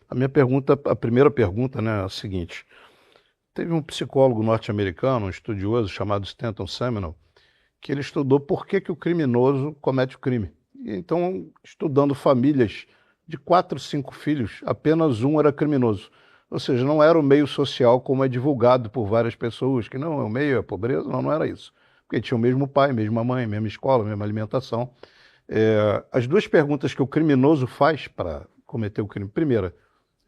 A primeira pergunta, né, é a seguinte. Teve um psicólogo norte-americano, um estudioso chamado Stanton Seminole, que ele estudou por que que o criminoso comete o crime. E então, estudando famílias de 4, 5 filhos, apenas um era criminoso. Ou seja, não era o meio social como é divulgado por várias pessoas, que não, é o meio, é a pobreza. Não, não era isso. Porque tinha o mesmo pai, mesma mãe, mesma escola, mesma alimentação. As duas perguntas que o criminoso faz para cometer o crime. Primeira,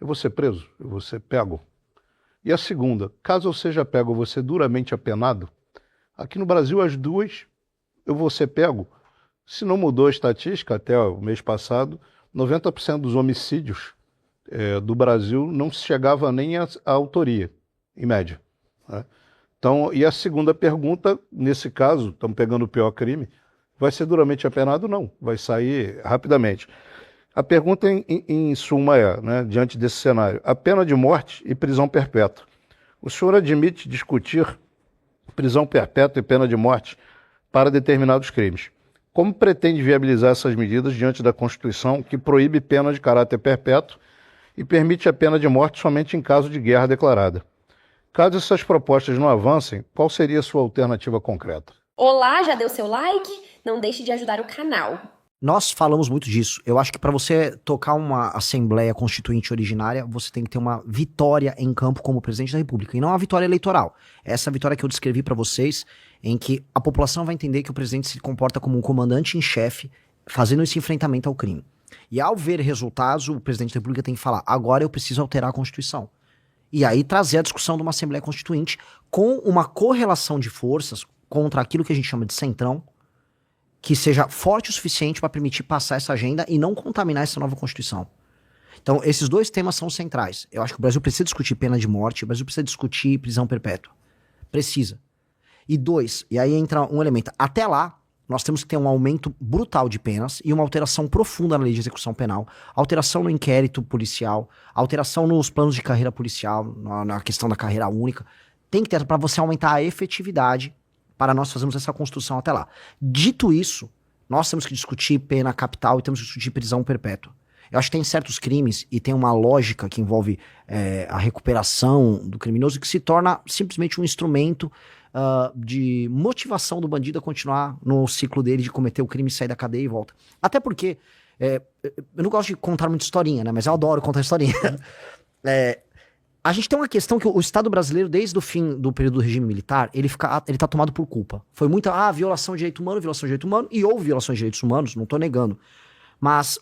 eu vou ser preso? Eu vou ser pego? E a segunda, caso eu seja pego, eu vou ser duramente apenado? Aqui no Brasil, as duas, eu vou ser pego. Se não mudou a estatística até o mês passado, 90% dos homicídios do Brasil não chegava nem à autoria, em média, né? Então, e a segunda pergunta, nesse caso, estamos pegando o pior crime, vai ser duramente apenado? Não, vai sair rapidamente. A pergunta, em suma, é, né, diante desse cenário, a pena de morte e prisão perpétua. O senhor admite discutir prisão perpétua e pena de morte para determinados crimes? Como pretende viabilizar essas medidas diante da Constituição, que proíbe pena de caráter perpétuo e permite a pena de morte somente em caso de guerra declarada? Caso essas propostas não avancem, qual seria a sua alternativa concreta? Olá, já deu seu like? Não deixe de ajudar o canal. Nós falamos muito disso. Eu acho que para você tocar uma Assembleia Constituinte originária, você tem que ter uma vitória em campo como presidente da República, e não uma vitória eleitoral. Essa vitória que eu descrevi para vocês, em que a população vai entender que o presidente se comporta como um comandante em chefe, fazendo esse enfrentamento ao crime. E ao ver resultados, o presidente da República tem que falar: agora eu preciso alterar a Constituição. E aí trazer a discussão de uma Assembleia Constituinte com uma correlação de forças contra aquilo que a gente chama de centrão, que seja forte o suficiente para permitir passar essa agenda e não contaminar essa nova Constituição. Então, esses dois temas são centrais. Eu acho que o Brasil precisa discutir pena de morte, o Brasil precisa discutir prisão perpétua. Precisa. E dois, e aí entra um elemento. Até lá, nós temos que ter um aumento brutal de penas e uma alteração profunda na lei de execução penal, alteração no inquérito policial, alteração nos planos de carreira policial, na questão da carreira única. Tem que ter para você aumentar a efetividade para nós fazermos essa construção até lá. Dito isso, nós temos que discutir pena capital e temos que discutir prisão perpétua. Eu acho que tem certos crimes e tem uma lógica que envolve a recuperação do criminoso que se torna simplesmente um instrumento de motivação do bandido a continuar no ciclo dele de cometer o crime, sair da cadeia e volta. Até porque, eu não gosto de contar muita historinha, né? Mas eu adoro contar historinha. A gente tem uma questão que o Estado brasileiro, desde o fim do período do regime militar, ele tá tomado por culpa. Foi muita, violação de direito humano, e houve violações de direitos humanos, não tô negando. Mas,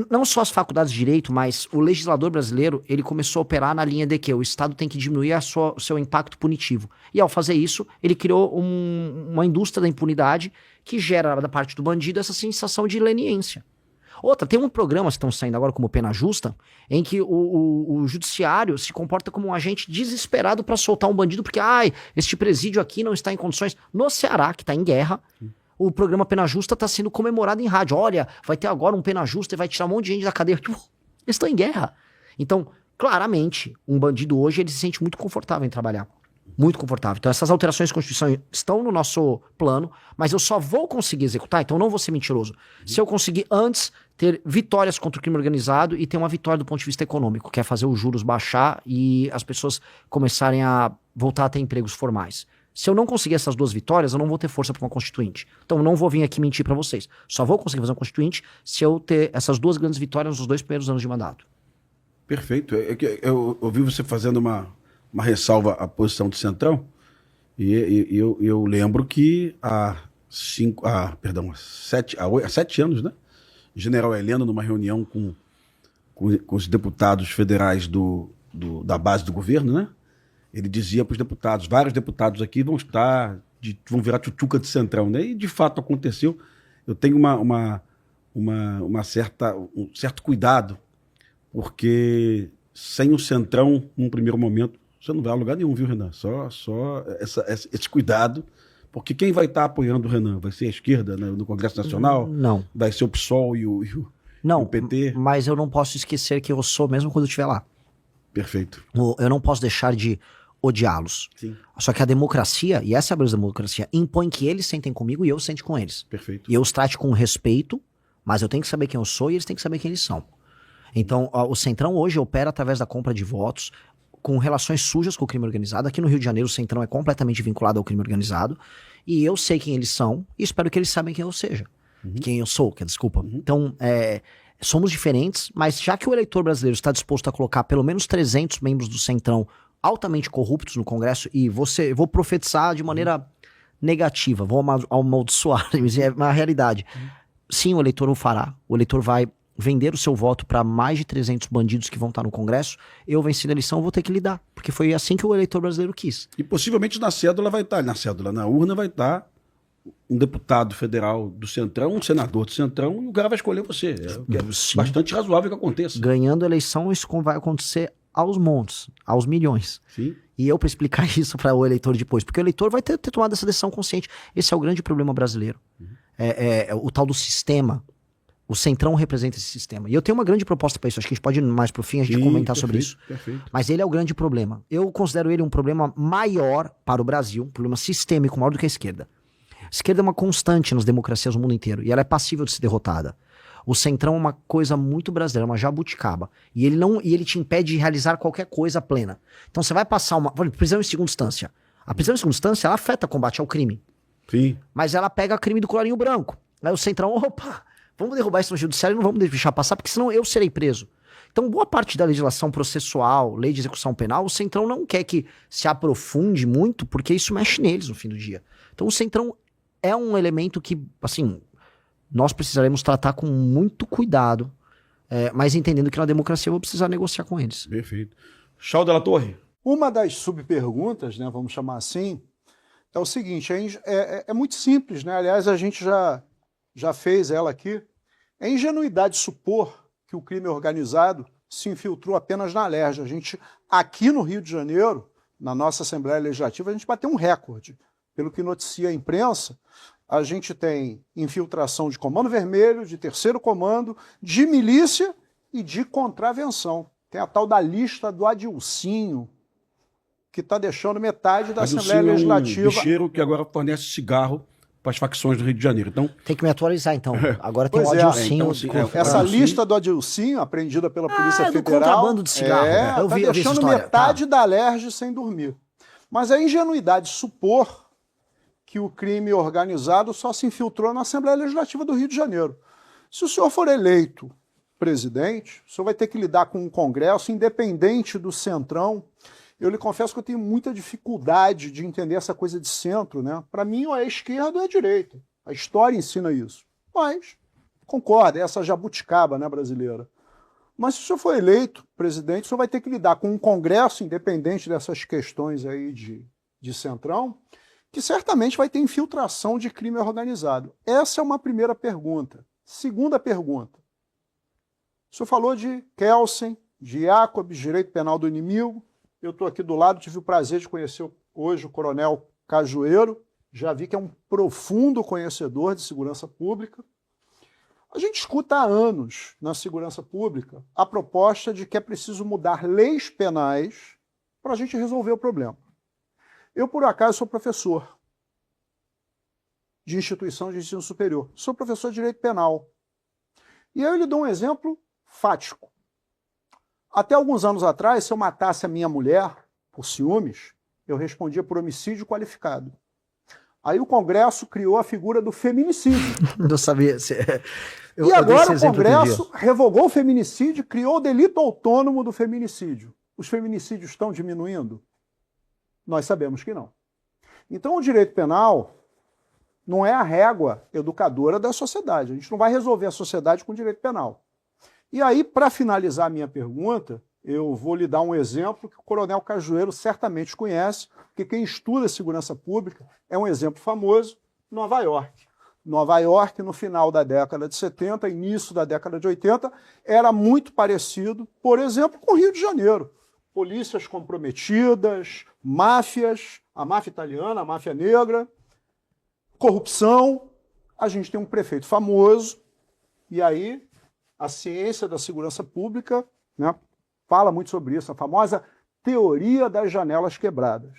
não só as faculdades de direito, mas o legislador brasileiro, ele começou a operar na linha de que o Estado tem que diminuir o seu impacto punitivo. E ao fazer isso, ele criou uma indústria da impunidade que gera da parte do bandido essa sensação de leniência. Outra, tem um programa que estão saindo agora como Pena Justa, em que o judiciário se comporta como um agente desesperado para soltar um bandido, porque, este presídio aqui não está em condições. No Ceará, que está em guerra, o programa Pena Justa está sendo comemorado em rádio. Olha, vai ter agora um Pena Justa e vai tirar um monte de gente da cadeia. Tipo, eles estão em guerra. Então, claramente, um bandido hoje, ele se sente muito confortável em trabalhar. Muito confortável. Então essas alterações de Constituição estão no nosso plano, mas eu só vou conseguir executar, então não vou ser mentiroso, se eu conseguir antes ter vitórias contra o crime organizado e ter uma vitória do ponto de vista econômico, que é fazer os juros baixar e as pessoas começarem a voltar a ter empregos formais. Se eu não conseguir essas duas vitórias, eu não vou ter força para uma constituinte. Então eu não vou vir aqui mentir para vocês. Só vou conseguir fazer uma constituinte se eu ter essas duas grandes vitórias nos 2 primeiros anos de mandato. Perfeito. Eu ouvi você fazendo uma ressalva à posição do Centrão, e eu lembro que há 7 anos, né? O general Heleno, numa reunião com os deputados federais da base do governo, né? Ele dizia para os deputados: vários deputados aqui vão virar tchutchuca de Centrão, né? E de fato aconteceu. Eu tenho um certo cuidado, porque sem o Centrão, num primeiro momento, você não vai a lugar nenhum, viu, Renan? Só esse cuidado, porque quem vai estar apoiando o Renan? Vai ser a esquerda, né, no Congresso Nacional? Não. Vai ser o PSOL e o PT? Mas eu não posso esquecer que eu sou mesmo quando eu estiver lá. Perfeito. Eu não posso deixar de odiá-los. Sim. Só que a democracia, e essa é a beleza da democracia, impõe que eles sentem comigo e eu sente com eles. Perfeito. E eu os trate com respeito, mas eu tenho que saber quem eu sou e eles têm que saber quem eles são. Então, o Centrão hoje opera através da compra de votos com relações sujas com o crime organizado. Aqui no Rio de Janeiro, o Centrão é completamente vinculado ao crime organizado. E eu sei quem eles são e espero que eles saibam quem eu seja. Quem eu sou, desculpa. Então, somos diferentes, mas já que o eleitor brasileiro está disposto a colocar pelo menos 300 membros do Centrão altamente corruptos no Congresso, e eu vou profetizar de maneira negativa, vou amaldiçoar, mas é uma realidade. Sim, o eleitor o fará. O eleitor vai vender o seu voto para mais de 300 bandidos que vão estar no Congresso. Eu venci a eleição, vou ter que lidar, porque foi assim que o eleitor brasileiro quis. E possivelmente na cédula vai estar, na urna vai estar um deputado federal do Centrão, um senador do Centrão, e o cara vai escolher você. É bastante razoável que aconteça. Ganhando a eleição, isso vai acontecer aos montes, aos milhões. Sim. E eu para explicar isso para o eleitor depois, porque o eleitor vai ter tomado essa decisão consciente. Esse é o grande problema brasileiro. É o tal do sistema. O Centrão representa esse sistema. E eu tenho uma grande proposta para isso. Acho que a gente pode ir mais pro fim, a gente comentar sobre isso. Perfeito. Mas ele é o grande problema. Eu considero ele um problema maior para o Brasil, um problema sistêmico maior do que a esquerda. A esquerda é uma constante nas democracias do mundo inteiro e ela é passível de ser derrotada. O Centrão é uma coisa muito brasileira, uma jabuticaba. E ele te impede de realizar qualquer coisa plena. Então você vai passar uma prisão em segunda instância. A prisão em segunda instância, ela afeta o combate ao crime. Sim. Mas ela pega o crime do colarinho branco. Aí o Centrão, opa, vamos derrubar isso no judiciário e não vamos deixar passar, porque senão eu serei preso. Então, boa parte da legislação processual, lei de execução penal, o Centrão não quer que se aprofunde muito, porque isso mexe neles no fim do dia. Então, o Centrão é um elemento que, assim, nós precisaremos tratar com muito cuidado, mas entendendo que na democracia eu vou precisar negociar com eles. Perfeito. Chau Della Torre. Uma das subperguntas, né, vamos chamar assim, é o seguinte, é muito simples, né? Aliás, a gente já fez ela aqui. É ingenuidade supor que o crime organizado se infiltrou apenas na Alerj. A gente, aqui no Rio de Janeiro, na nossa Assembleia Legislativa, a gente bateu um recorde. Pelo que noticia a imprensa, a gente tem infiltração de Comando Vermelho, de Terceiro Comando, de milícia e de contravenção. Tem a tal da lista do Adilcinho, que está deixando metade da Assembleia Legislativa. Um bicheiro que agora fornece cigarro para as facções do Rio de Janeiro. Então, tem que me atualizar, então. Agora tem pois o Adilcinho. Essa lista do Adilcinho, apreendida pela Polícia Federal... do contrabando de cigarro. Eu vi deixando metade da Alerj sem dormir. Mas é ingenuidade supor que o crime organizado só se infiltrou na Assembleia Legislativa do Rio de Janeiro. Se o senhor for eleito presidente, o senhor vai ter que lidar com um Congresso independente do Centrão. Eu lhe confesso que eu tenho muita dificuldade de entender essa coisa de centro, né? Para mim, ou é esquerda ou é direita. A história ensina isso. Mas, concordo, é essa jabuticaba, né, brasileira. Mas se o senhor for eleito presidente, o senhor vai ter que lidar com um Congresso independente dessas questões aí de Centrão, que certamente vai ter infiltração de crime organizado. Essa é uma primeira pergunta. Segunda pergunta. O senhor falou de Kelsen, de Jacobs, direito penal do inimigo. Eu estou aqui do lado, tive o prazer de conhecer hoje o coronel Cajueiro, já vi que é um profundo conhecedor de segurança pública. A gente escuta há anos na segurança pública a proposta de que é preciso mudar leis penais para a gente resolver o problema. Eu, por acaso, sou professor de instituição de ensino superior, sou professor de direito penal. E aí eu lhe dou um exemplo fático. Até alguns anos atrás, se eu matasse a minha mulher por ciúmes, eu respondia por homicídio qualificado. Aí o Congresso criou a figura do feminicídio. Não sabia. E agora o Congresso revogou o feminicídio, criou o delito autônomo do feminicídio. Os feminicídios estão diminuindo? Nós sabemos que não. Então o direito penal não é a régua educadora da sociedade. A gente não vai resolver a sociedade com o direito penal. E aí, para finalizar a minha pergunta, eu vou lhe dar um exemplo que o coronel Cajueiro certamente conhece, porque quem estuda segurança pública é um exemplo famoso, Nova York. Nova York, no final da década de 70, início da década de 80, era muito parecido, por exemplo, com o Rio de Janeiro. Polícias comprometidas, máfias, a máfia italiana, a máfia negra, corrupção. A gente tem um prefeito famoso, e aí a ciência da segurança pública, né, fala muito sobre isso, a famosa teoria das janelas quebradas.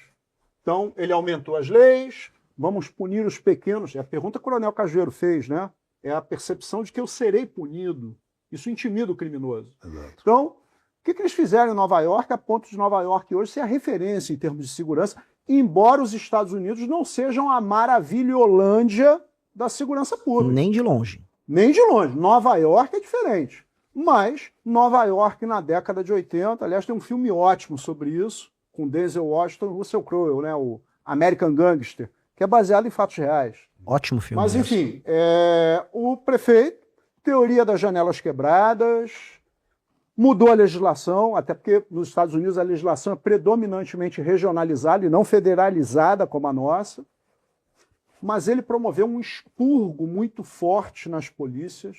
Então, ele aumentou as leis, vamos punir os pequenos. É a pergunta que o coronel Cajueiro fez, né? É a percepção de que eu serei punido Isso intimida o criminoso. Exato. Então, o que eles fizeram em Nova York, a ponto de Nova York hoje ser a referência em termos de segurança, embora os Estados Unidos não sejam a maravilholândia da segurança pública. Nem de longe. Nem de longe. Nova York é diferente. Mas Nova York na década de 80, aliás, tem um filme ótimo sobre isso, com Denzel Washington e Russell Crowe, né, o American Gangster, que é baseado em fatos reais. Ótimo filme. Mas, enfim, o prefeito, teoria das janelas quebradas, mudou a legislação, até porque nos Estados Unidos a legislação é predominantemente regionalizada e não federalizada como a nossa. Mas ele promoveu um expurgo muito forte nas polícias,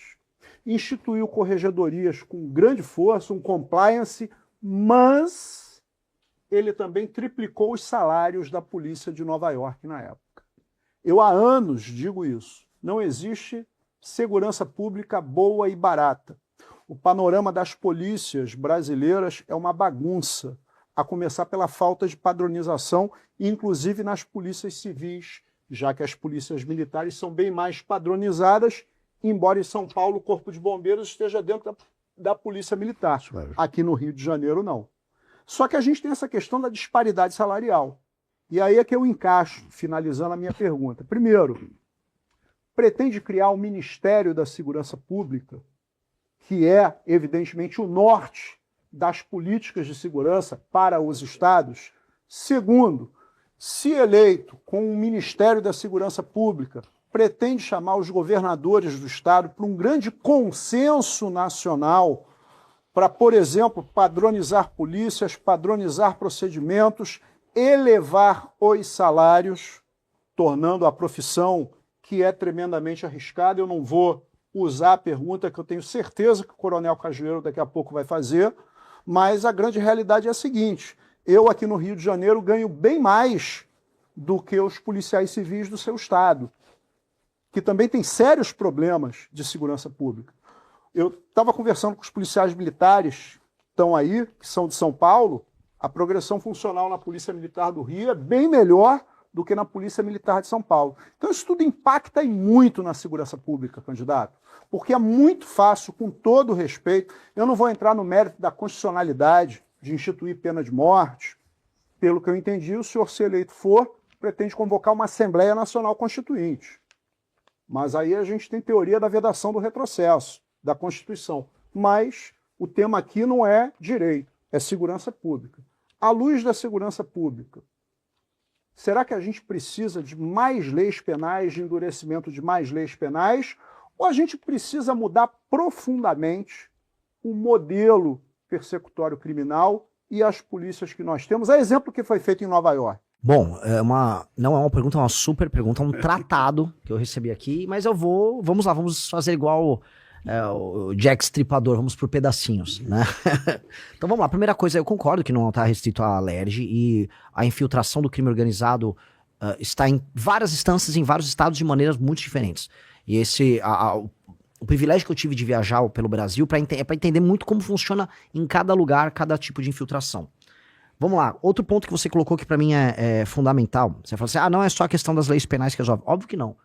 instituiu corregedorias com grande força, um compliance, mas ele também triplicou os salários da polícia de Nova York na época. Eu há anos digo isso. Não existe segurança pública boa e barata. O panorama das polícias brasileiras é uma bagunça, a começar pela falta de padronização, inclusive nas polícias civis, já que as polícias militares são bem mais padronizadas, embora em São Paulo o Corpo de Bombeiros esteja dentro da Polícia Militar. Aqui no Rio de Janeiro, não. Só que a gente tem essa questão da disparidade salarial. E aí é que eu encaixo, finalizando a minha pergunta. Primeiro, pretende criar o Ministério da Segurança Pública, que é, evidentemente, o norte das políticas de segurança para os estados. Segundo, se eleito com o Ministério da Segurança Pública, pretende chamar os governadores do estado para um grande consenso nacional para, por exemplo, padronizar polícias, padronizar procedimentos, elevar os salários, tornando a profissão que é tremendamente arriscada. Eu não vou usar a pergunta que eu tenho certeza que o Coronel Cajueiro daqui a pouco vai fazer, mas a grande realidade é a seguinte: eu aqui no Rio de Janeiro ganho bem mais do que os policiais civis do seu estado, que também tem sérios problemas de segurança pública. Eu estava conversando com os policiais militares que estão aí, que são de São Paulo. A progressão funcional na Polícia Militar do Rio é bem melhor do que na Polícia Militar de São Paulo. Então isso tudo impacta e muito na segurança pública, candidato, porque é muito fácil, com todo o respeito, eu não vou entrar no mérito da constitucionalidade de instituir pena de morte. Pelo que eu entendi, o senhor, se eleito for, pretende convocar uma Assembleia Nacional Constituinte. Mas aí a gente tem teoria da vedação do retrocesso, da Constituição. Mas o tema aqui não é direito, é segurança pública. À luz da segurança pública, será que a gente precisa de mais leis penais, de endurecimento de mais leis penais, ou a gente precisa mudar profundamente o modelo persecutório criminal e as polícias que nós temos? É exemplo que foi feito em Nova York. Bom, não é uma pergunta, é uma super pergunta, é um tratado que eu recebi aqui, mas vamos lá, vamos fazer igual o Jack Stripador, vamos por pedacinhos, né? Então vamos lá, primeira coisa, eu concordo que não está restrito à LERJ e a infiltração do crime organizado está em várias instâncias, em vários estados de maneiras muito diferentes. E o privilégio que eu tive de viajar pelo Brasil é para entender muito como funciona em cada lugar, cada tipo de infiltração. Vamos lá, outro ponto que você colocou que para mim é fundamental. Você fala assim, não é só a questão das leis penais que resolve. Óbvio que não.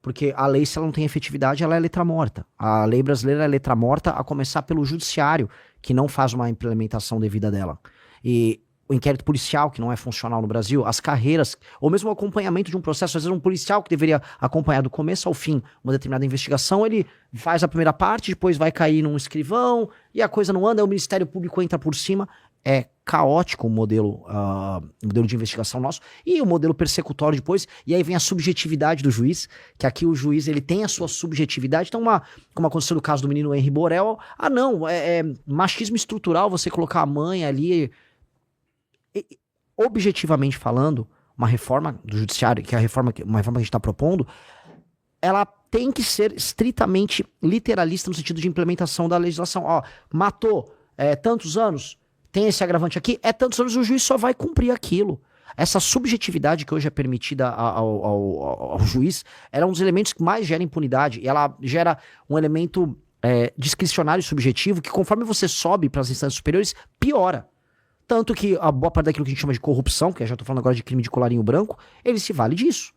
Porque a lei, se ela não tem efetividade, ela é letra morta. A lei brasileira é letra morta, a começar pelo judiciário, que não faz uma implementação devida dela. E o inquérito policial, que não é funcional no Brasil, as carreiras, ou mesmo o acompanhamento de um processo. Às vezes um policial que deveria acompanhar do começo ao fim uma determinada investigação, ele faz a primeira parte, depois vai cair num escrivão, e a coisa não anda, o Ministério Público entra por cima. É caótico o modelo de investigação nosso e o modelo persecutório depois, e aí vem a subjetividade do juiz, que aqui o juiz ele tem a sua subjetividade. Então, como aconteceu no caso do menino Henry Borel, é machismo estrutural você colocar a mãe ali. Objetivamente falando, uma reforma do judiciário, que é uma reforma que a gente está propondo, ela tem que ser estritamente literalista no sentido de implementação da legislação. Matou tantos anos, tem esse agravante aqui, tantos anos, o juiz só vai cumprir aquilo. Essa subjetividade que hoje é permitida ao juiz, ela é um dos elementos que mais gera impunidade, e ela gera um elemento discricionário e subjetivo que, conforme você sobe para as instâncias superiores, piora. Tanto que a boa parte daquilo que a gente chama de corrupção, que eu já estou falando agora de crime de colarinho branco, ele se vale disso.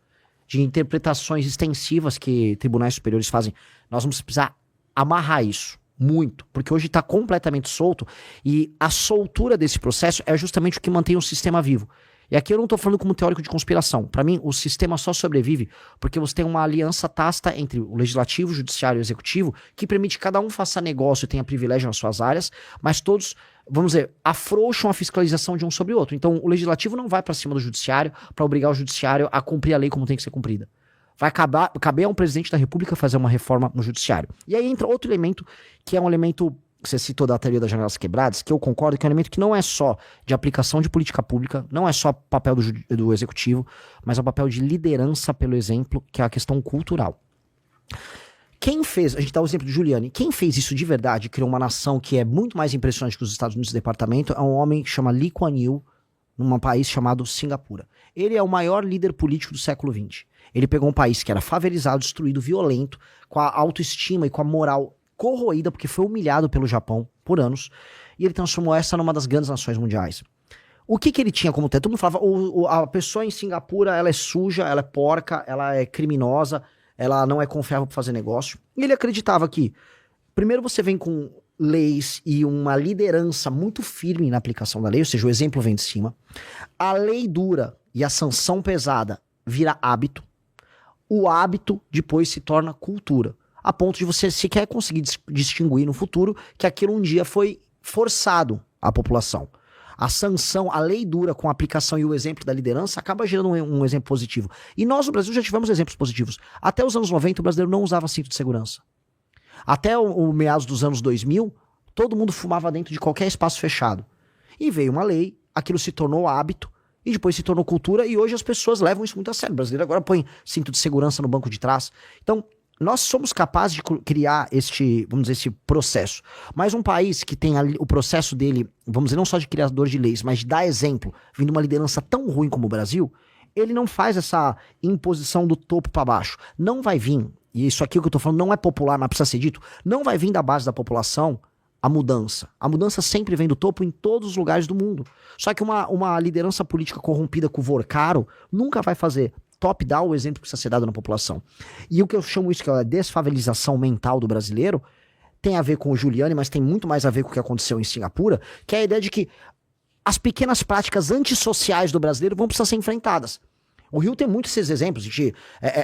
De interpretações extensivas que tribunais superiores fazem. Nós vamos precisar amarrar isso. Muito, porque hoje está completamente solto e a soltura desse processo é justamente o que mantém o sistema vivo. E aqui eu não estou falando como teórico de conspiração. Para mim, o sistema só sobrevive porque você tem uma aliança tácita entre o legislativo, o judiciário e o executivo que permite que cada um faça negócio e tenha privilégio nas suas áreas, mas todos, vamos dizer, afrouxam a fiscalização de um sobre o outro. Então, o legislativo não vai para cima do judiciário para obrigar o judiciário a cumprir a lei como tem que ser cumprida. Vai caber a um presidente da República fazer uma reforma no judiciário. E aí entra outro elemento, que é um elemento que você citou da teoria das janelas quebradas, que eu concordo que é um elemento que não é só de aplicação de política pública, não é só papel do executivo, mas é o papel de liderança pelo exemplo, que é a questão cultural. Quem fez, a gente dá o exemplo de Giuliani, quem fez isso de verdade, criou uma nação que é muito mais impressionante que os Estados Unidos do departamento, é um homem que chama Lee Kuan Yew, num país chamado Singapura. Ele é o maior líder político do século XX. Ele pegou um país que era favelizado, destruído, violento, com a autoestima e com a moral corroída, porque foi humilhado pelo Japão por anos, e ele transformou essa numa das grandes nações mundiais. O que ele tinha como teto? Todo mundo falava, a pessoa em Singapura, ela é suja, ela é porca, ela é criminosa, ela não é confiável para fazer negócio. E ele acreditava que, primeiro você vem com leis e uma liderança muito firme na aplicação da lei, ou seja, o exemplo vem de cima. A lei dura e a sanção pesada vira hábito. O hábito depois se torna cultura, a ponto de você sequer conseguir distinguir no futuro que aquilo um dia foi forçado à população. A sanção, a lei dura com a aplicação e o exemplo da liderança acaba gerando um exemplo positivo. E nós no Brasil já tivemos exemplos positivos. Até os anos 90 o brasileiro não usava cinto de segurança. Até o meados dos anos 2000, todo mundo fumava dentro de qualquer espaço fechado. E veio uma lei, aquilo se tornou hábito, e depois se tornou cultura, e hoje as pessoas levam isso muito a sério. O brasileiro agora põe cinto de segurança no banco de trás. Então, nós somos capazes de criar vamos dizer, esse processo. Mas um país que tem o processo dele, vamos dizer, não só de criador de leis, mas de dar exemplo, vindo uma liderança tão ruim como o Brasil, ele não faz essa imposição do topo para baixo. Não vai vir, e isso aqui que eu tô falando não é popular, mas precisa ser dito, não vai vir da base da população a mudança. A mudança sempre vem do topo em todos os lugares do mundo. Só que uma liderança política corrompida com o Vorcaro nunca vai fazer top-down o exemplo que precisa ser dado na população. E o que eu chamo isso, que é a desfavelização mental do brasileiro, tem a ver com o Giuliani, mas tem muito mais a ver com o que aconteceu em Singapura, que é a ideia de que as pequenas práticas antissociais do brasileiro vão precisar ser enfrentadas. O Rio tem muitos esses exemplos de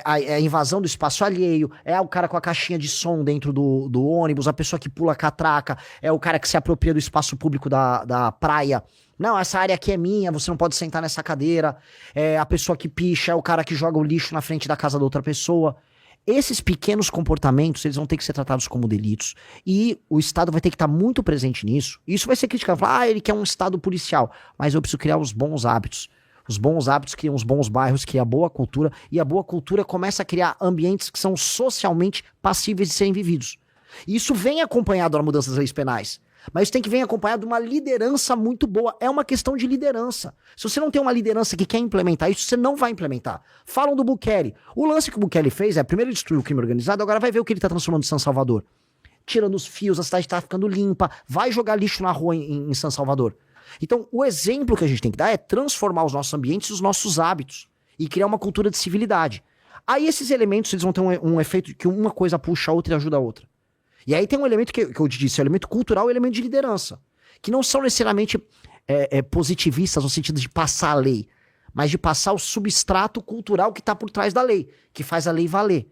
a invasão do espaço alheio, é o cara com a caixinha de som dentro do ônibus, a pessoa que pula a catraca, é o cara que se apropria do espaço público da praia. Não, essa área aqui é minha, você não pode sentar nessa cadeira. É a pessoa que picha, é o cara que joga o lixo na frente da casa da outra pessoa. Esses pequenos comportamentos, eles vão ter que ser tratados como delitos. E o Estado vai ter que estar muito presente nisso. Isso vai ser criticado. Ele quer um Estado policial. Mas eu preciso criar os bons hábitos. Os bons hábitos criam os bons bairros, cria a boa cultura. E a boa cultura começa a criar ambientes que são socialmente passíveis de serem vividos. E isso vem acompanhado da mudança das leis penais. Mas isso tem que vir acompanhado de uma liderança muito boa. É uma questão de liderança. Se você não tem uma liderança que quer implementar isso, você não vai implementar. Falam do Bukele. O lance que o Bukele fez é, primeiro ele destruiu o crime organizado, agora vai ver o que ele está transformando em São Salvador. Tirando os fios, a cidade está ficando limpa, vai jogar lixo na rua em São Salvador. Então, o exemplo que a gente tem que dar é transformar os nossos ambientes e os nossos hábitos. E criar uma cultura de civilidade. Aí esses elementos eles vão ter um efeito que uma coisa puxa a outra e ajuda a outra. E aí tem um elemento que eu te disse, é o elemento cultural e o elemento de liderança, que não são necessariamente positivistas no sentido de passar a lei, mas de passar o substrato cultural que está por trás da lei, que faz a lei valer.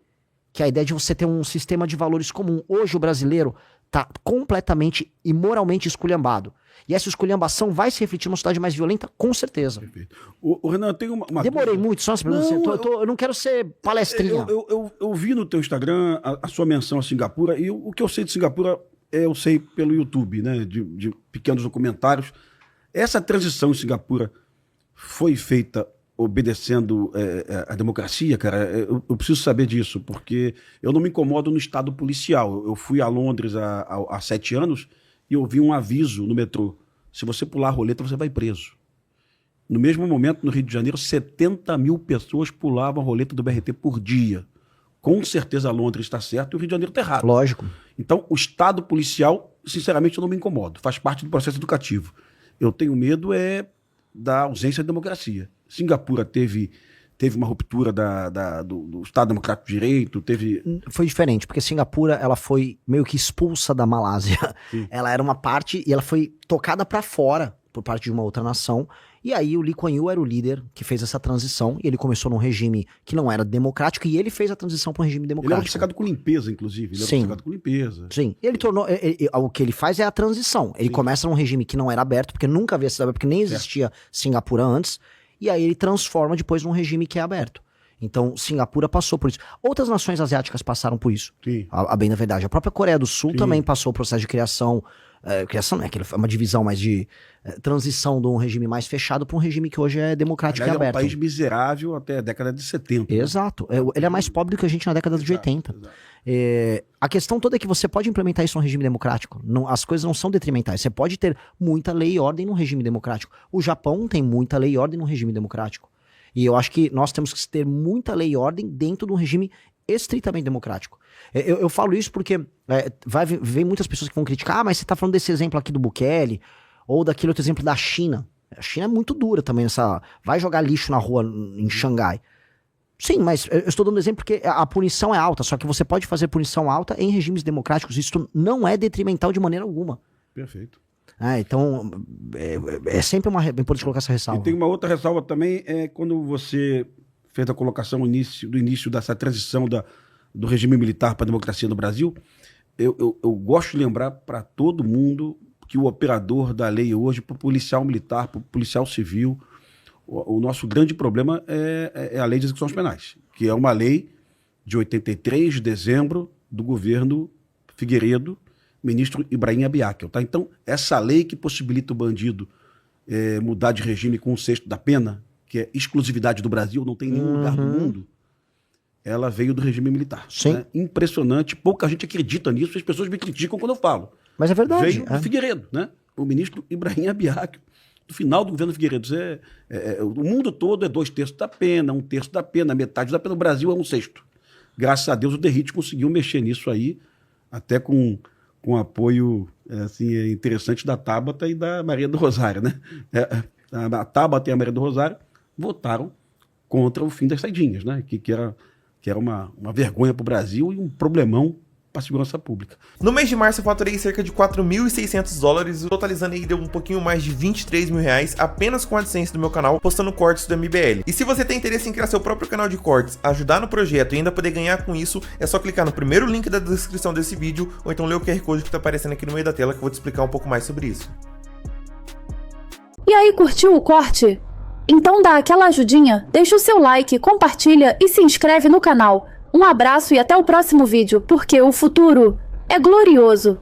Que é a ideia de você ter um sistema de valores comum. Hoje o brasileiro está completamente e moralmente esculhambado. E essa esculhambação vai se refletir numa sociedade mais violenta, com certeza. Perfeito. O Renan, tem uma Demorei coisa... muito, só essa pergunta. Eu não quero ser palestrinha. Eu vi no teu Instagram a sua menção a Singapura, e o que eu sei de Singapura, eu sei pelo YouTube, né, de pequenos documentários. Essa transição em Singapura foi feita obedecendo a democracia, cara? Eu preciso saber disso, porque eu não me incomodo no estado policial. Eu fui a Londres há 7 anos e eu vi um aviso no metrô: se você pular a roleta, você vai preso. No mesmo momento, no Rio de Janeiro, 70 mil pessoas pulavam a roleta do BRT por dia. Com certeza Londres está certo e o Rio de Janeiro está errado. Lógico. Então, o estado policial, sinceramente, eu não me incomodo. Faz parte do processo educativo. Eu tenho medo da ausência de democracia. Singapura teve teve uma ruptura do Estado Democrático de Direito, teve... Foi diferente, porque Singapura, ela foi meio que expulsa da Malásia. Sim. Ela era uma parte, e ela foi tocada pra fora por parte de uma outra nação, e aí o Lee Kuan Yew era o líder que fez essa transição, e ele começou num regime que não era democrático, e ele fez a transição para um regime Ele democrático. era obcecado com limpeza, inclusive. Ele era Sim. obcecado com limpeza. Sim, ele tornou, o que ele faz é a transição. Ele Sim. começa num regime que não era aberto, porque nunca havia sido aberto, porque nem existia Singapura antes, e aí ele transforma depois num regime que é aberto. Então, Singapura passou por isso. Outras nações asiáticas passaram por isso, Sim. a bem da verdade. A própria Coreia do Sul Sim. também passou o processo de criação. Criação não é uma divisão, mas de transição de um regime mais fechado para um regime que hoje é democrático Aliás, e aberto. É um país miserável até a década de 70. Exato. Ele é mais pobre do que a gente na década de 80. Exato. A questão toda é que você pode implementar isso num regime democrático. As coisas não são detrimentais. Você pode ter muita lei e ordem num regime democrático. O Japão tem muita lei e ordem num regime democrático. E eu acho que nós temos que ter muita lei e ordem dentro de um regime estritamente democrático. Eu falo isso porque vem muitas pessoas que vão criticar, mas você está falando desse exemplo aqui do Bukele, ou daquele outro exemplo da China. A China é muito dura também, vai jogar lixo na rua em Xangai. Sim, mas eu estou dando exemplo porque a punição é alta, só que você pode fazer punição alta em regimes democráticos. Isso não é detrimental de maneira alguma. Perfeito. Então, é sempre importante colocar essa ressalva. E tem uma outra ressalva também, quando você fez a colocação do início dessa transição do regime militar para a democracia no Brasil, eu gosto de lembrar para todo mundo que o operador da lei hoje, para o policial militar, para o policial civil, o nosso grande problema é a lei de execuções penais, que é uma lei de 83 de dezembro do governo Figueiredo, ministro Ibrahim Abiakel. Tá? Então, essa lei que possibilita o bandido mudar de regime com um sexto da pena, que é exclusividade do Brasil, não tem nenhum lugar do mundo, ela veio do regime militar. Sim. Né? Impressionante, pouca gente acredita nisso, as pessoas me criticam quando eu falo. Mas é verdade. Veio do Figueiredo, né? O ministro Ibrahim Abiakel, no final do governo Figueiredo. O mundo todo é 2/3 da pena, 1/3 da pena, metade da pena. O Brasil é 1/6. Graças a Deus o Derrite conseguiu mexer nisso aí, até com apoio interessante da Tabata e da Maria do Rosário, né? A Tabata e a Maria do Rosário votaram contra o fim das saidinhas, né? Que era uma vergonha para o Brasil e um problemão para a segurança pública. No mês de março eu faturei cerca de $4.600, totalizando aí deu um pouquinho mais de R$23 mil apenas com a AdSense do meu canal, postando cortes do MBL. E se você tem interesse em criar seu próprio canal de cortes, ajudar no projeto e ainda poder ganhar com isso, é só clicar no primeiro link da descrição desse vídeo, ou então ler o QR Code que está aparecendo aqui no meio da tela que eu vou te explicar um pouco mais sobre isso. E aí, curtiu o corte? Então dá aquela ajudinha, deixa o seu like, compartilha e se inscreve no canal. Um abraço e até o próximo vídeo, porque o futuro é glorioso.